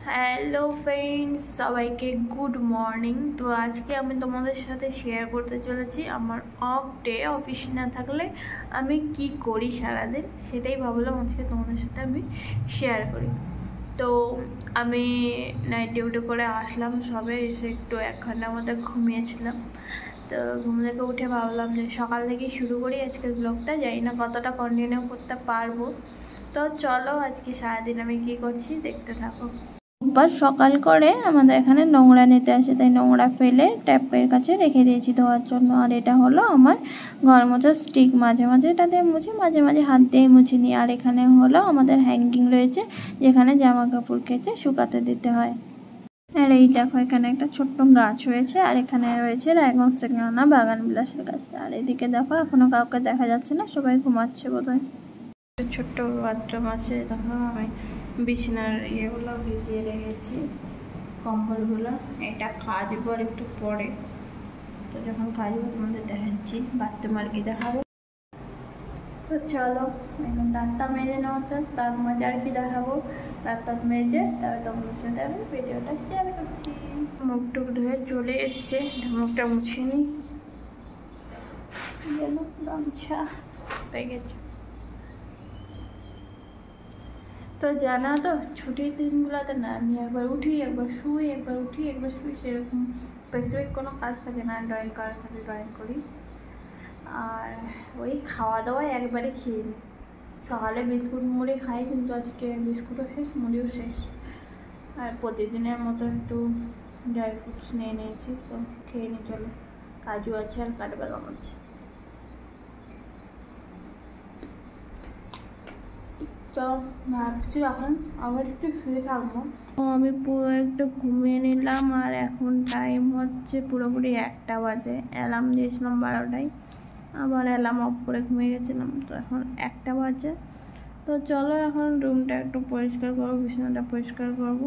Hello friends, সবাইকে good morning. তো আজকে আমি তোমাদের সাথে শেয়ার করতে চলেছি আমার অফ ডে, অফিস না থাকলে আমি কি করি সারাদিন, সেটাই ভাবলাম আজকে তোমাদের সাথে আমি শেয়ার করি। তো আমি নাইট ডিউটি করে আসলাম, সবে এসে একটু 1 ঘন্টার মধ্যে ঘুমিয়েছিলাম। তো ঘুম থেকে উঠে ভাবলাম যে সকাল থেকেই শুরু করি আজকের ব্লগটা, জানি না কতটা কন্টিনিউ করতে পারবো। তো চলো আজকে সারাদিন আমি কি করছি দেখতে থাকো। সকাল করে আমাদের এখানে নোংরা নিতে আসে, তাই নোংরা ফেলে ট্যাপের কাছে রেখে দিয়েছি ধোয়ার জন্য। আর এটা হলো আমার ঘর মোছার স্টিক, মাঝে মাঝে এটা দিয়ে মুছি, মাঝে মাঝে হাত দিয়ে মুছি নিই। আর এখানে হলো আমাদের হ্যাঙ্গিং রয়েছে, যেখানে জামা কাপড় কেচে শুকাতে দিতে হয়। আর এই দেখো এখানে একটা ছোট্ট গাছ হয়েছে, আর এখানে রয়েছে রায়গঞ্জ থেকে আনা বাগান বিলাসের গাছ। আর এদিকে দেখো এখনো কাউকে দেখা যাচ্ছে না, সবাই ঘুমাচ্ছে বোধহয়। ছোট্ট বাথরুম আছে, দেখো আমি বিছানার ইয়েগুলো ভিজিয়ে রেখেছি, কম্বলগুলো। এটা কাচবো আর একটু পরে, তো যখন কাচবো তোমাদের দেখাচ্ছি। বাথরুম আর কি দেখাবো। তো চলো এখন দাঁতটা মেজে নেওয়া যাক, দাঁত মাজে আর কি দেখাবো। দাঁত মেজে তবে তোমাদের সাথে আমি ভিডিওটা শেয়ার করছি। মুখ টুক ধুয়ে চলে এসছে, মুখটা মুছে নিই। গামছা হয়ে গেছে। তো জানা তো ছুটির দিনগুলোতে না, আমি একবার উঠি একবার শুই, একবার উঠি একবার শুই, সেরকম স্পেসিফিক কোনো কাজ থাকে না। ড্রয়িং করার থাকে ড্রয়িং করি, আর ওই খাওয়া দাওয়া একবারে খেয়ে নিই। সকালে বিস্কুট মুড়ি খাই, কিন্তু আজকে বিস্কুটও শেষ, মুড়িও শেষ। আর প্রতিদিনের মতো একটু ড্রাই ফ্রুটস নিয়ে নিয়েছি, তো খেয়ে নিই। চলো, কাজু আছে আর কাঠবাদাম আছে। তো ভাবছি এখন আবার একটু শুয়ে থাকবো। আমি পুরো একটু ঘুমিয়ে নিলাম, আর এখন টাইম হচ্ছে পুরোপুরি 1টা বাজে। অ্যালার্ম দিয়েছিলাম 12টায়, আবার অ্যালার্ম অফ করে ঘুমিয়ে গেছিলাম, তো এখন 1টা বাজে। তো চলো এখন রুমটা একটু পরিষ্কার করবো, বিছানাটা পরিষ্কার করবো।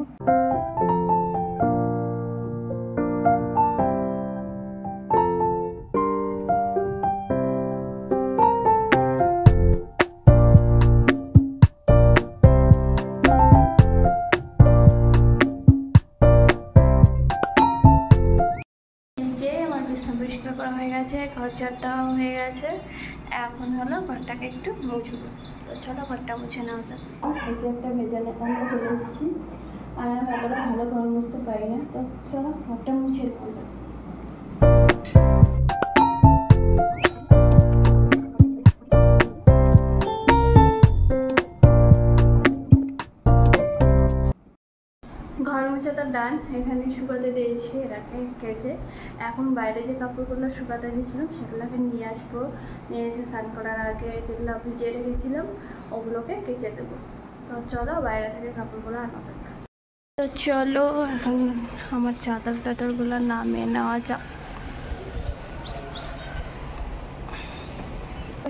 পরিষ্কার করা হয়ে গেছে, ঘর ঝাড়টাও হয়ে গেছে। এখন হলো ঘরটাকে একটু মুছবো। তো চলো ঘরটা মুছে নেওয়া যাক। এই যে একটা ভেজা নেতানো চলে এসেছি, আর আমি এতটা ভালো ঘর মুছতে পারি না, তো চলো ঘরটা মুছে নেওয়া যাক। ঘর মোছাটা ডান, এখানে শুকাতে দিয়েছি এটাকে কেচে। এখন বাইরে যে কাপড়গুলো শুকাতে দিয়েছিলাম সেগুলোকে নিয়ে আসবো, নিয়ে এসে স্নান করার আগে যেগুলো ভিজিয়ে রেখেছিলাম ওগুলোকে কেচে দেবো। তো চলো বাইরে থেকে কাপড়গুলো আনা যাক। তো চলো এখন আমার চাদর টাদরগুলো নামিয়ে নেওয়া যাক।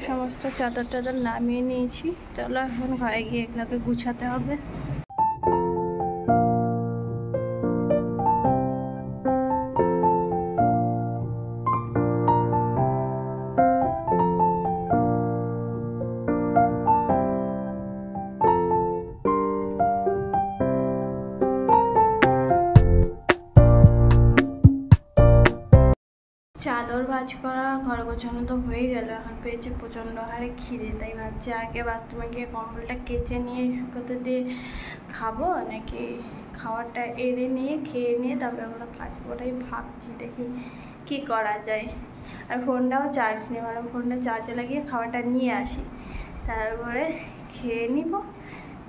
সমস্ত চাদর টাদর নামিয়ে নিয়েছি, চলো এখন ঘরে গিয়ে এগুলোকে গুছাতে হবে। চাদর ভাঁজ করা, ঘর গোছানো তো হয়ে গেল। এখন পেয়েছে প্রচণ্ড হারে খিদে, তাই ভাবছি আগে বাথরুমে গিয়ে কম্বলটা কেচে নিয়ে শুকোতে দিয়ে খাবো, নাকি খাবারটা এড়ে নিয়ে খেয়ে নিয়ে তারপরে ওগুলো কাচবো। ওটাই ভাবছি, দেখি কি করা যায়। আর ফোনটাও চার্জ নেই, মানে ফোনটা চার্জে লাগিয়ে খাবারটা নিয়ে আসি, তারপরে খেয়ে নিব,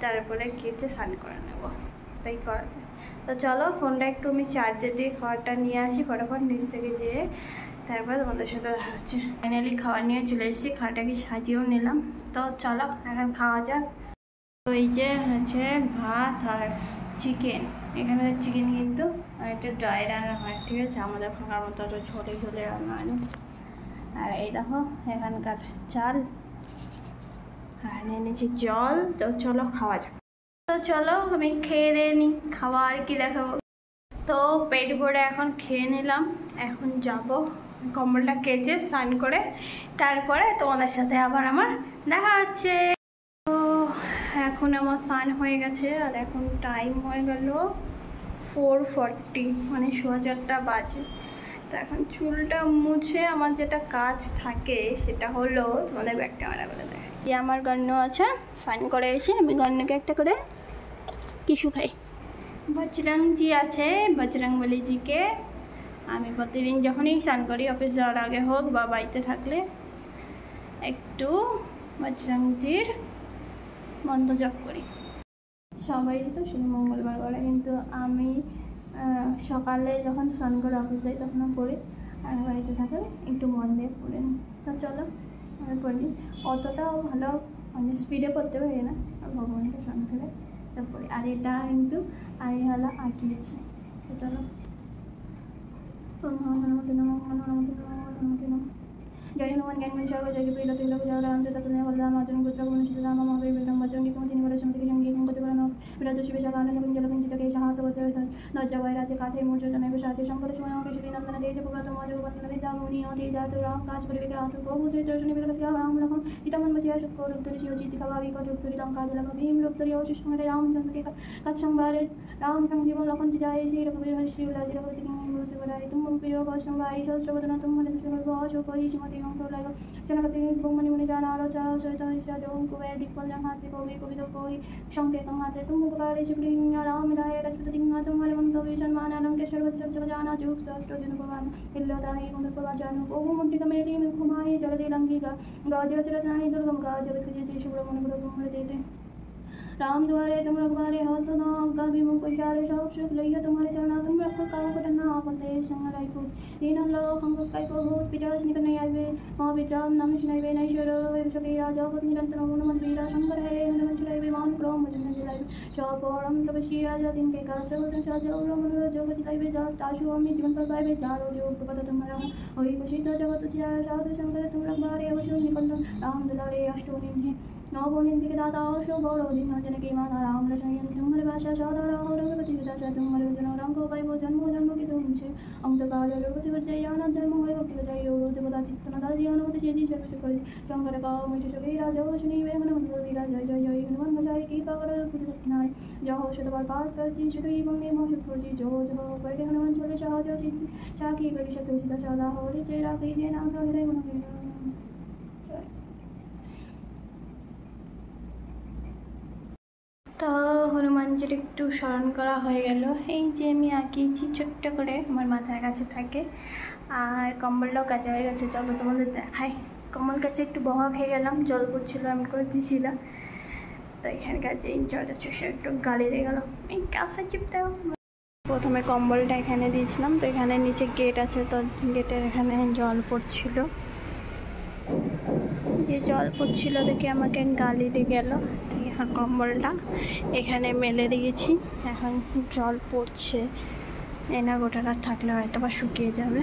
তারপরে কেচে স্নান করে নেব, তাই করা যায়। তো চলো ফোনটা একটু আমি চার্জে দিয়ে খাবারটা নিয়ে আসি ফটাফট নিচ থেকে যেয়ে, তারপর তোমাদের সাথে দেখা হচ্ছে। ফাইনালি খাবার নিয়ে চলে এসেছি, খাবারটাকে সাজিয়েও নিলাম। তো চলো এখন খাওয়া যাক। তো এই যে হচ্ছে ভাত আর চিকেন, এখানে চিকেন কিন্তু একটা ড্রাই রান্না হয়, ঠিক আছে, আমাদের খাওয়ার মতো ঝোলে ঝোলে রান্না হয় না। আর এই দেখো এখানকার চাল, আর নিয়ে নিয়েছি জল। তো চলো খাওয়া যাক। তো চলো আমি খেয়ে দিয়ে নিই, খাওয়া আর কি দেখাবো। তো পেট ভরে এখন খেয়ে নিলাম, এখন যাব কম্বলটা কেচে স্নান করে, তারপরে তোমাদের সাথে আবার আমার দেখা হচ্ছে। তো এখন আমার স্নান হয়ে গেছে আর এখন টাইম হয়ে গেল 4:40, মানে 4:15 বাজে। তো এখন চুলটা মুছে আমার যেটা কাজ থাকে সেটা হলো তোমাদের ব্যাক ক্যামেরা করে দেয় যে আমার গণ্য আছে। স্নান করে এসে আমি গণ্যকে একটা করে কিছু খাই। বজরংজি আছে, বজরংবলীজিকে আমি প্রতিদিন যখনই স্নান করি, অফিস যাওয়ার আগে হোক বা বাড়িতে থাকলে, একটু বজরংজির মন্ত্র জপ করি। সবাই তো শুধু মঙ্গলবার করে, কিন্তু আমি সকালে যখন স্নান করে অফিস যাই তখনও পড়ি, আর বাড়িতে থাকলে একটু মন দিয়ে পড়ে নিই। তো চলো আমি পড়ি, অতটাও ভালো মানে স্পিডে পড়তে পারি না, আর ভগবানকে স্নান করে সব পড়ি। আর এটা কিন্তু আমি হলো আঁকিয়েছি। তো চলো জয় হনুমান জ্ঞান সাগর জয় বীর তিলক জয় রাম ততুল্য বলরাম অর্জুন পুত্র পবনসুত রাম মহাবীর বিক্রম বজরঙ্গী কুমতি নিবল সমিতি সঙ্গী কুঙ্কতি বরণ বিরাজ শিবে শাখান জলকুঞ্জ চিতকে সাহাত বজ্র ধ্বজা বৈরাজে কাঠে মূর্য জনৈব সাহায্য শঙ্কর সময় কিছুদিন নন্দন তেজ পুরাত মজ বন্দন বিদ্যা মুনি অতি জাত রাম কাজ পরিবেকে হাত বহু চৈত্রজনী বিরক্তি রাম লক্ষণ পিতামন বসিয়া শুক্র রূপধরি শিবজিতি কাবাবি কটুক্তরি লঙ্কা জলক ভীম রূপধরি অশিষ সঙ্গে রামচন্দ্রকে কাজ সংবারে রাম সংজীবন লক্ষণ যায় শ্রী রঘুবীর শিবলাজি রঘুপতি মূর্তি বরাই তুম প্রিয় বৈষ্ণব ভাই সহস্রবদন তুম মানে সুশোভি শ্রীমতী অঙ্কলাগ সেনাপতি বৌমণি মুনি জান আলো চা সহিত হিসা দেবং কুবের দিকপল হাতে কবি কবিত কই সংকেতং হাতে তুম উপকারে শিবলিং রাম রায় রাজপতি দিং তোমারে মন্তব্য সম্মান অলঙ্কেশ্বর জগ জানা যুগ সহস্র জন ভগবান ইল্লতাহি মধুর জানু বহু মুদ্রিকা মেরি ঘুমাই জলদি লঙ্গিকা গাজ রচনাহি দুর্গম গাজ জগৎ যে সুব্রমণ্য গুলো তোমারে देते राम द्वारे तुम रघुवारे हो तो ना अज्ञा विमुख विचारे सब सुख लइया तुम्हारे चरणा तुम रखो काहू कटना आपते संगराई पुत दीन लोक हम काय को भूत पिचास निकट नहीं आवे मां विद्राम नाम सुनाइबे नैश्वर सभी राजा पद निरंतर हनुमत वीरा शंकर है हनुमत चलाइबे मान क्रोम वचन चलाइबे शोपरम तपस्वी राजा दिन के काल सब राजा और मनुर जो चलाइबे जा ताशु अमि जीवन पर पाइबे चारो जो उपपद तुम्हारा होई कुशित जगत तुझा साधु शंकर तुम रघुवारे अवश्य निकंद राम दुलारे अष्टोनि नवोनिम के दाता शो गौरव दिन जनकी माता राम लक्ष्मण तुम्हारे भाषा साधारा और रघुपति दासा तुम्हारे वचन राम को पाइबो जन्म जन्म की तुमसे अंत काल रघुपति बचाई जाना धर्म हरे भक्ति बचाई और देवता चित्तन दास जी हनुमत जी जी सर्व कर शंकर का मिट सके राजा सुनी वे हनुमत वीरा जय जय जय हनुमान बचाई की पाकर पुर किनारे जहो शतबार पाठ कर जी सुखी मंगे मोह सुख जी जो जो पढ़े हनुमान चले सहज चित्त साखी करी शत सीता सदा होरे चेरा की जे नाम हृदय मन তো হনুমানজির একটু স্মরণ করা হয়ে গেল। এই যে আমি আঁকিয়েছি ছোট্ট করে, আমার মাথার কাছে থাকে, আর কম্বলটাও কাছে হয়ে গেছে। চলো তোমাদের দেখাই। কম্বল কাছে একটু বহা খেয়ে গেলাম, জল পড়ছিল, আমি করে দিয়েছিলাম। তো এখানকার যে ইনচার্জ আছে সে একটু গালি দিয়ে গেল, এই কাছে চিপতে। প্রথমে কম্বলটা এখানে দিয়েছিলাম, তো এখানে নিচে গেট আছে, তো গেটের এখানে জল পড়ছিল, যে জল পড়ছিল দেখে আমাকে গালি দিয়ে গেল। এখন কম্বলটা এখানে মেলে দিয়েছি, এখন জল পড়ছে, এনা গোটাটা থাকলে হয়তো বা শুকিয়ে যাবে।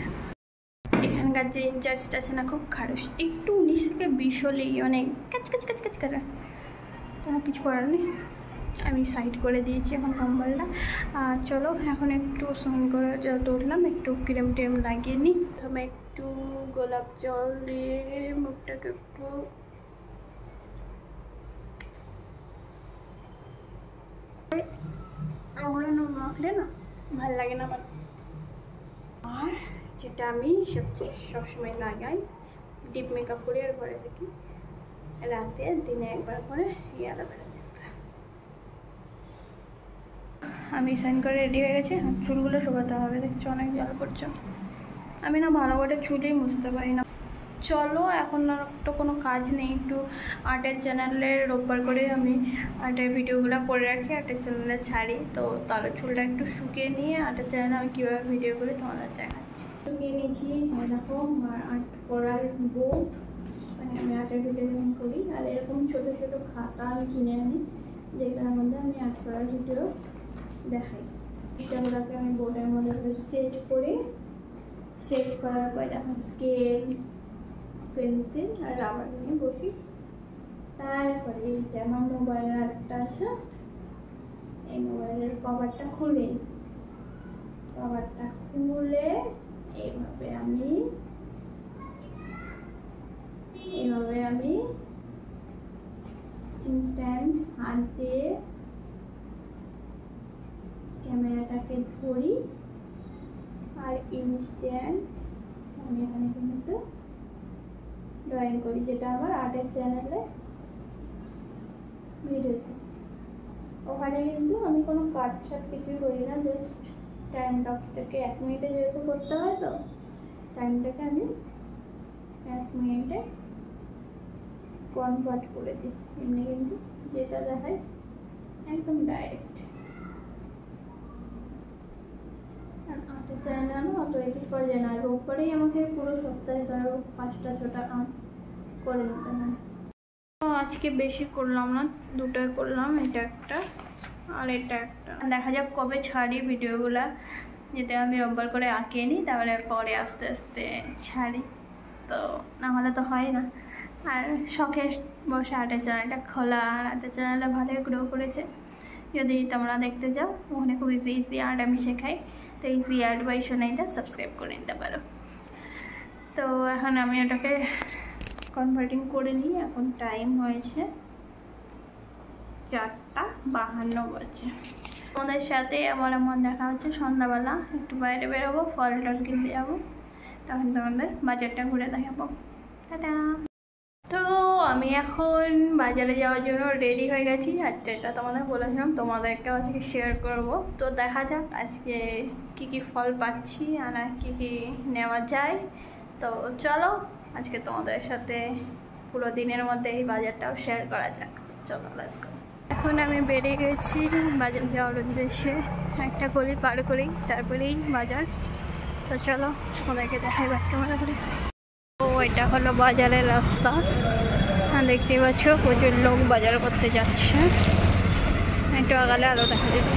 এখানকার যে ইনচার্জটা আছে না, খুব খারুস, একটু 19 থেকে 20 হলেই অনেক কাচ কাচ কাচ কাচ করে, তা কিছু করার নেই, আমি সাইড করে দিয়েছি এখন কম্বলটা। আর চলো এখন একটু স্নান করে উঠলাম, একটু ক্রিম টিম লাগিয়ে নিই। প্রথমে একটু গোলাপ জল দিয়ে মুখটাকে একটু মাখলে না ভালো লাগে না আমার। আর যেটা আমি সবসময় লাগাই, ডিপ মেকআপ করি আর ঘরে থাকি, রাতে দিনে একবার করে অ্যালোভেরা। আমি স্নান করে রেডি হয়ে গেছি, চুলগুলো শুকাতে হবে, দেখছি অনেক জল পড়ছে, আমি না ভালো করে চুলই মুছতে পারি না। চলো এখন আর তো কোনো কাজ নেই, একটু আর্টের চ্যানেলের রোববার করে আমি আর্টের ভিডিওগুলো করে রাখি, আর্টের চ্যানেলে ছাড়ি। তো তাহলে চুলটা একটু শুকিয়ে নিয়ে আর্টের চ্যানেলে আমি কীভাবে ভিডিও করি তোমাদের দেখাচ্ছি। শুকিয়ে নিয়েছি, দেখো আর্ট করার বোর্ড, মানে আমি আর্টের ভিডিও করি, আর এরকম ছোটো ছোটো খাতা আমি কিনে আনি, যেটার মধ্যে আমি আর্ট করার ভিডিও দেখাই। এটাগুলোকে আমি বোর্ডের মধ্যে সেট করি, সেট করার পর এখন স্কেল, পেন্সিল আর রাবার নিয়ে বসি। তারপরে এই যে আমার মোবাইলের আরেকটা আছে, এই মোবাইলের কভারটা খুলে এইভাবে আমি ইনস্ট্যান্ট হাতে ক্যামেরাটাকে ধরি আর ইনস্ট্যান্ট আমি এখানে কিন্তু ড্রয়িং করি, যেটা আমার আর্টের চ্যানেলে ভিডিওছে। ওখানে কিন্তু আমি কোনো কাট ছাট কিছুই করি না, জাস্ট টাইম টপটাকে 1 মিনিটে যেহেতু করতে হয়, তো টাইমটাকে আমি 1 মিনিটে কনভার্ট করে দিই। এমনি কিন্তু যেটা দেখায় একদম ডাইরেক্ট। আর্টের চ্যানেলে আমি অত এডিট করা যায় না, রোববারেই আমাকে পুরো সপ্তাহে ধরো 5টা-6টা কাম করে নিতে হয়। আজকে বেশি করলাম না, 2টাই করলাম, এটা একটা আর এটা একটা। দেখা যাক কবে ছাড়ি ভিডিওগুলা, যেটা আমি রোববার করে আঁকিয়ে নিই, তারপরে পরে আস্তে আস্তে ছাড়ি, তো না হলে তো হয় না। আর শখের বসে আর্টের চ্যানেলটা খোলা, আর আর্টের চ্যানেলটা ভালোই গ্রো করেছে। যদি তোমরা দেখতে যাও, ওখানে খুব ইজি আর্ট আমি শেখাই, তো ইজি আর্ট বাই সোনাইটা সাবস্ক্রাইব করে নিতে পারো। তো এখন আমি ওটাকে কনভার্টিং করে নিই। এখন টাইম হয়েছে 4:52 বাজে। তোমাদের সাথে আমার দেখা হচ্ছে সন্ধ্যাবেলা, একটু বাইরে বেরোবো, ফল টল কিনতে যাবো, তখন তোমাদের বাজারটা ঘুরে দেখাবো। টাটা। তো আমি এখন বাজারে যাওয়ার জন্য রেডি হয়ে গেছি, আর যেটা তোমাদের বলেছিলাম তোমাদেরকেও আজকে শেয়ার করব। তো দেখা যাক আজকে কি ফল পাচ্ছি আর কি নেওয়া যায়। তো চলো আজকে তোমাদের সাথে পুরো দিনের মধ্যে এই বাজারটাও শেয়ার করা যাক। চলো লেটস গো। এখন আমি বেরিয়ে গেছি বাজার যাওয়ার উদ্দেশ্যে, একটা গলি পার করেই তারপরেই বাজার। তো চলো সবাইকে দেখাই ব্যাক ক্যামেরা করে। তো এটা হলো বাজারের রাস্তা, দেখতেই পাচ্ছ প্রচুর লোক বাজার করতে যাচ্ছে। একটু আগালে আরও দেখা যেত।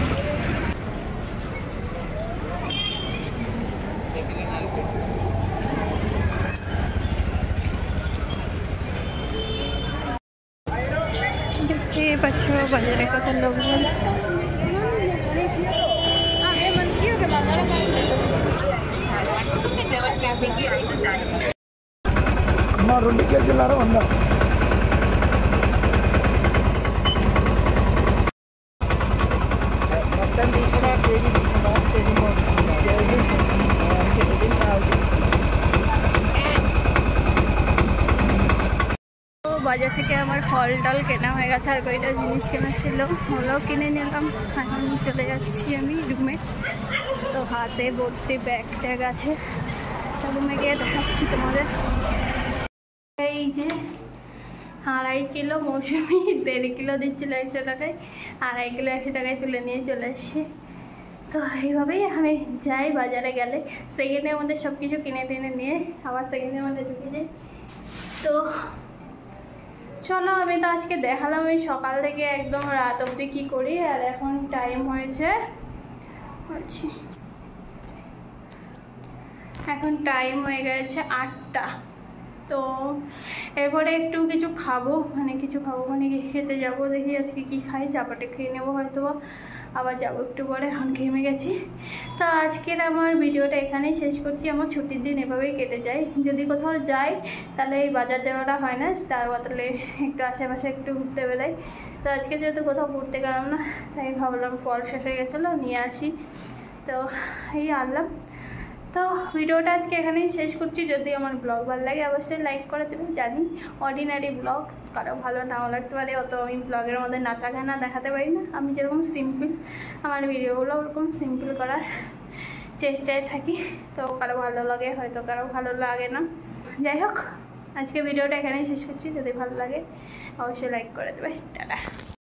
দেখতেই পাচ্ছ বাজারে কত লোকজন। বাজার থেকে আমার ফল টল কেনা হয়ে গেছে, আর কয়টা জিনিস কেনা ছিল ওগুলোও কিনে নিলাম। এখন চলে যাচ্ছি আমি রুমে। তো হাতে ভর্তি ব্যাগ ট্যাগ আছে, রুমে গিয়ে দেখাচ্ছি তোমাদের। এই যে 2.5 কিলো মৌসুমি 1.5 কিলো দিচ্ছিল 100 টাকায়, 2.5 কিলো 100 টাকায় তুলে নিয়ে চলে এসছি। তো এইভাবেই আমি যাই বাজারে গেলে, সেকেন্ডের মধ্যে সব কিছু কিনে টেনে নিয়ে আবার সেকেন্ডের মধ্যে ঢুকে যাই। তো চলো, আমি তো আজকে দেখালাম এই সকাল থেকে একদম রাত অবধি কী করি। আর এখন টাইম হয়েছে এখন টাইম হয়ে গেছে 8টা। তো এরপরে একটু কিছু খাবো, মানে খেতে যাবো। দেখি আজকে কি খাই, চাপাটা খেয়ে নেবো হয়তো, আবার যাবো একটু পরে। এখন ঘেমে গেছি। তো আজকের আমার ভিডিওটা এখানেই শেষ করছি। আমার ছুটির দিন এভাবেই কেটে যায়। যদি কোথাও যাই তাহলে এই বাজার দেওয়াটা হয় না, তার বদলে একটু আশেপাশে একটু ঘুরতে বেরোই। তো আজকে যেহেতু কোথাও ঘুরতে গেলাম না, তাই ভাবলাম ফল শেষ হয়ে গেছিলো, নিয়ে আসি। তো এই আনলাম। তো ভিডিওটা আজকে এখানেই শেষ করছি। যদি আমার ব্লগ ভালো লাগে অবশ্যই লাইক করে দেবেন। জানি অর্ডিনারি ব্লগ কারো ভালো নাও লাগতে পারে, অত আমি ব্লগের মধ্যে নাচা গানা দেখাতে পারি না। আমি যেরকম সিম্পল, আমার ভিডিওগুলো ওরকম সিম্পল করার চেষ্টায় থাকি। তো কারো ভালো লাগে হয়তো, কারো ভালো লাগে না। যাই হোক, আজকে ভিডিওটা এখানেই শেষ করছি। যদি ভালো লাগে অবশ্যই লাইক করে দেবে। টাটা।